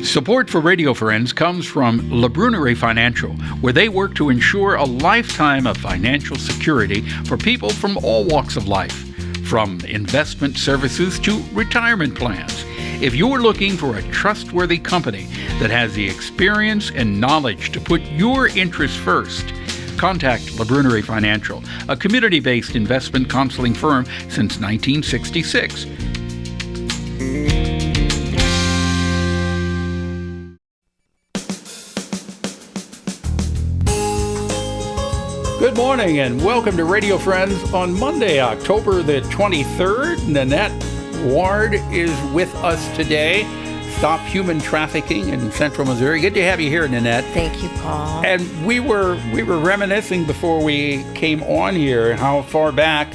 Support for Radio Friends comes from La Brunnerie Financial, where they work to ensure a lifetime of financial security for people from all walks of life, from investment services to retirement plans. If you're looking for a trustworthy company that has the experience and knowledge to put your interests first, contact La Brunnerie Financial, a community-based investment counseling firm since 1966. Good morning and welcome to Radio Friends on Monday, October the 23rd. Nanette Ward is with us today. Stop Human Trafficking in Central Missouri. Good to have you here, Nanette. Thank you, Paul. And we were reminiscing before we came on here how far back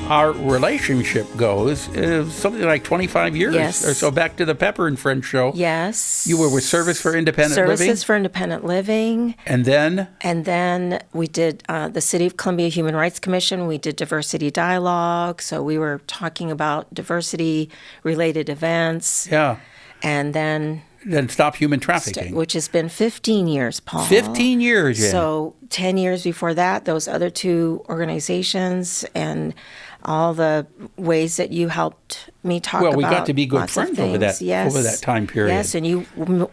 our relationship goes. Something like 25 years or so back to the Pepper and Friends show. Yes. You were with Service for Independent Living. Services for Independent Living. And then? And then we did the City of Columbia Human Rights Commission. We did Diversity Dialogue. So we were talking about diversity-related events. Yeah. And then Stop Human Trafficking. Which has been 15 years, Paul. 15 years, yeah. So 10 years before that, those other two organizations and all the ways that you helped me talk about. Well, we got to be good friends over that time period. Yes, and you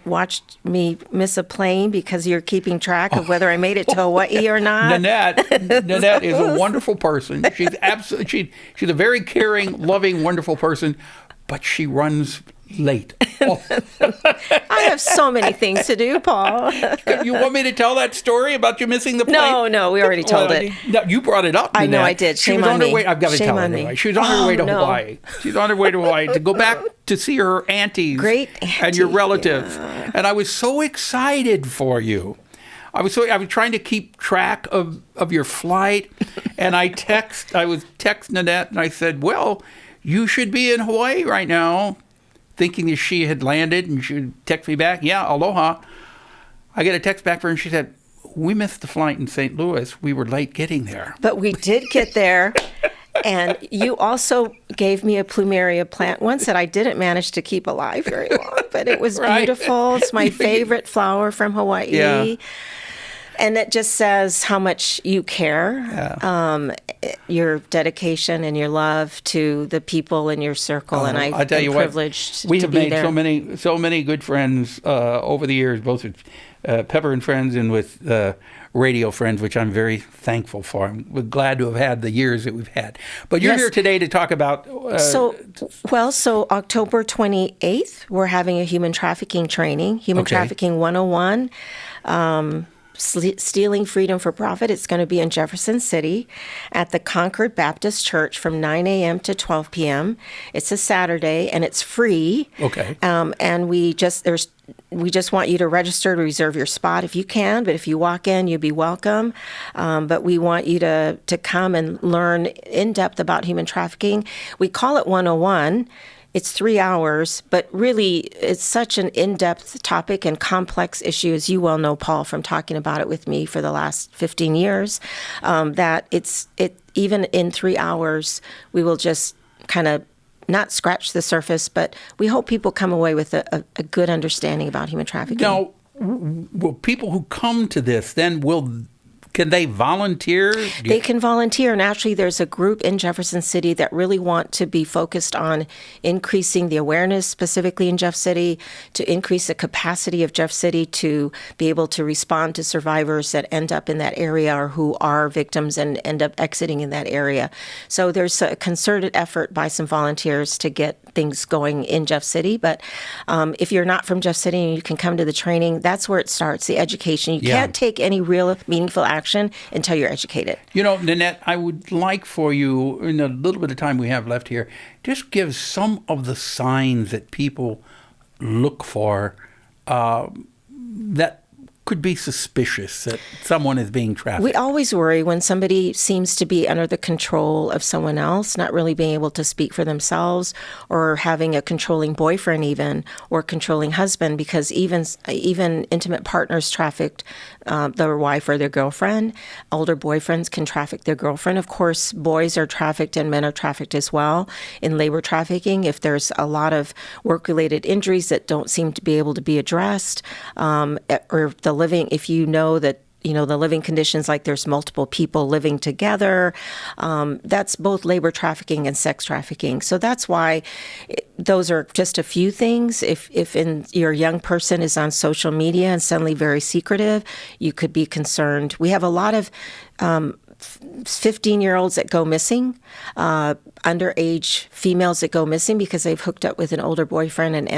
watched me miss a plane because you're keeping track of whether I made it to Hawaii or not. Nanette is a wonderful person. She's absolutely she's a very caring, loving, wonderful person, but she runs late. I have so many things to do, Paul. You want me to tell that story about you missing the plane? No, we already told it. No, you brought it up. I know I did. Shame on me. I've got to tell her anyway. She was on her way to Hawaii. She's on her way to Hawaii to go back to see her aunties and your relatives. Yeah. And I was so excited for you. I was trying to keep track of your flight, and I was texting Nanette, and I said, "Well, you should be in Hawaii right now." Thinking that she had landed, and she would text me back, "Yeah, aloha." I get a text back from her, and she said, "We missed the flight in St. Louis. We were late getting there." But we did get there, and you also gave me a plumeria plant once that I didn't manage to keep alive very long, but it was beautiful. It's my favorite flower from Hawaii. Yeah. And it just says how much you care, your dedication and your love to the people in your circle. And I've been privileged to be there. We have made so many good friends over the years, both with Pepper and Friends and with Radio Friends, which I'm very thankful for. We're glad to have had the years that we've had. But you're here today to talk about... So October 28th, we're having a human trafficking training, Human Trafficking 101. Stealing Freedom for Profit. It's going to be in Jefferson City at the Concord Baptist Church from 9 a.m. to 12 p.m. It's a Saturday, and it's free. Okay. And we just want you to register to reserve your spot if you can, but if you walk in, you'll be welcome. But we want you to come and learn in depth about human trafficking. We call it 101. It's 3 hours, but really it's such an in-depth topic and complex issue, as you well know, Paul, from talking about it with me for the last 15 years, that even in 3 hours, we will just kind of not scratch the surface, but we hope people come away with a good understanding about human trafficking. Now, will people who come to this then can they volunteer? They can volunteer. And actually, there's a group in Jefferson City that really want to be focused on increasing the awareness, specifically in Jeff City, to increase the capacity of Jeff City to be able to respond to survivors that end up in that area or who are victims and end up exiting in that area. So there's a concerted effort by some volunteers to get things going in Jeff City. But if you're not from Jeff City and you can come to the training, that's where it starts, the education. You can't take any real meaningful action until you're educated. You know, Nanette, I would like for you, in a little bit of time we have left here, just give some of the signs that people look for that could be suspicious that someone is being trafficked? We always worry when somebody seems to be under the control of someone else, not really being able to speak for themselves, or having a controlling boyfriend even, or controlling husband, because even intimate partners trafficked their wife or their girlfriend. Older boyfriends can traffic their girlfriend. Of course, boys are trafficked and men are trafficked as well in labor trafficking. If there's a lot of work-related injuries that don't seem to be able to be addressed, or if you know that the living conditions, like there's multiple people living together, that's both labor trafficking and sex trafficking. So that's why those are just a few things. If your young person is on social media and suddenly very secretive, you could be concerned. We have a lot of 15-year-olds that go missing, underage females that go missing because they've hooked up with an older boyfriend and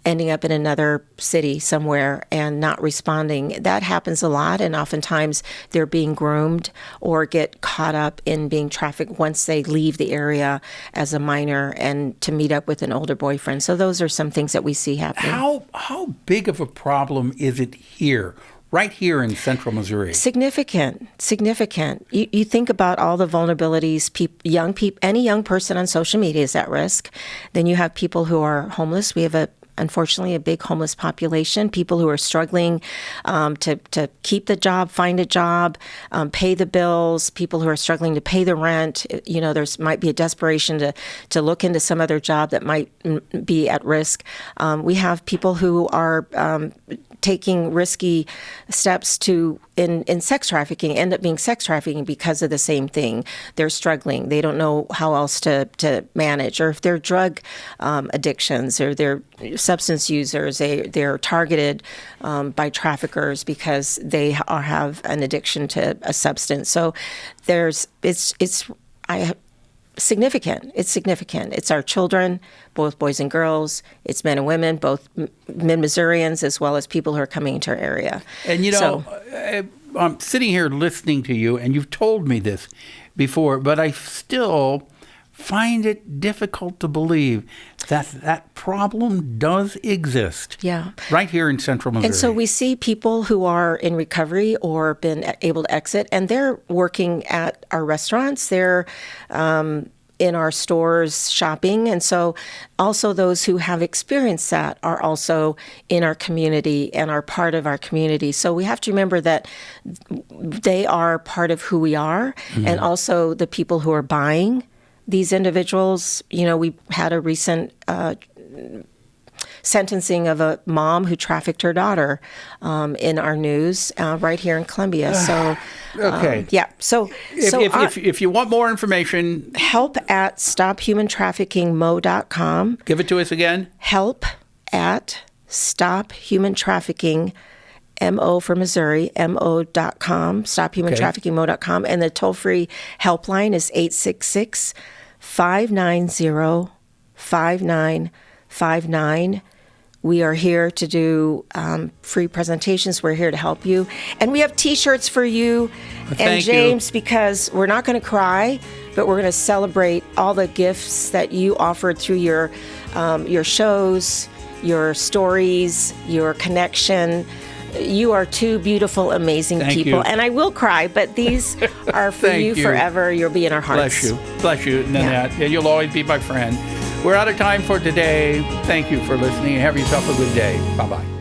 ending up in another city somewhere and not responding. That happens a lot, and oftentimes they're being groomed or get caught up in being trafficked once they leave the area as a minor and to meet up with an older boyfriend. So those are some things that we see happening. How big of a problem is it here? Right here in central Missouri. Significant. You think about all the vulnerabilities. Any young person on social media is at risk. Then you have people who are homeless. We have unfortunately a big homeless population, people who are struggling to keep the job, find a job, pay the bills, people who are struggling to pay the rent. There's might be a desperation to look into some other job that might be at risk. We have people who are taking risky steps in sex trafficking, end up being sex trafficking because of the same thing. They're struggling. They don't know how else to manage. Or if they're drug addictions or they're substance users, they're targeted by traffickers because they have an addiction to a substance. So significant. It's significant. It's our children, both boys and girls. It's men and women, both Mid-Missourians as well as people who are coming into our area. And I'm sitting here listening to you, and you've told me this before, but I still find it difficult to believe that problem does exist. Yeah. Right here in central Missouri. And so we see people who are in recovery or been able to exit, and they're working at our restaurants. They're in our stores shopping. And so also those who have experienced that are also in our community and are part of our community. So we have to remember that they are part of who we are, and also the people who are buying these individuals. We had a recent sentencing of a mom who trafficked her daughter in our news right here in Columbia. So, okay. Yeah. So if you want more information, help at stophumantraffickingmo.com. Give it to us again. Help at stophumantrafficking, MO for Missouri, mo.com, stophumantraffickingmo.com. And the toll-free helpline is 866-590-5959. We are here to do free presentations. We're here to help you. And we have T-shirts for you and James, because we're not going to cry, but we're going to celebrate all the gifts that you offered through your shows, your stories, your connection. You are two beautiful, amazing people. And I will cry, but these are for you forever. You'll be in our hearts. Bless you, Nanette. Yeah. You'll always be my friend. We're out of time for today. Thank you for listening, and have yourself a good day. Bye-bye.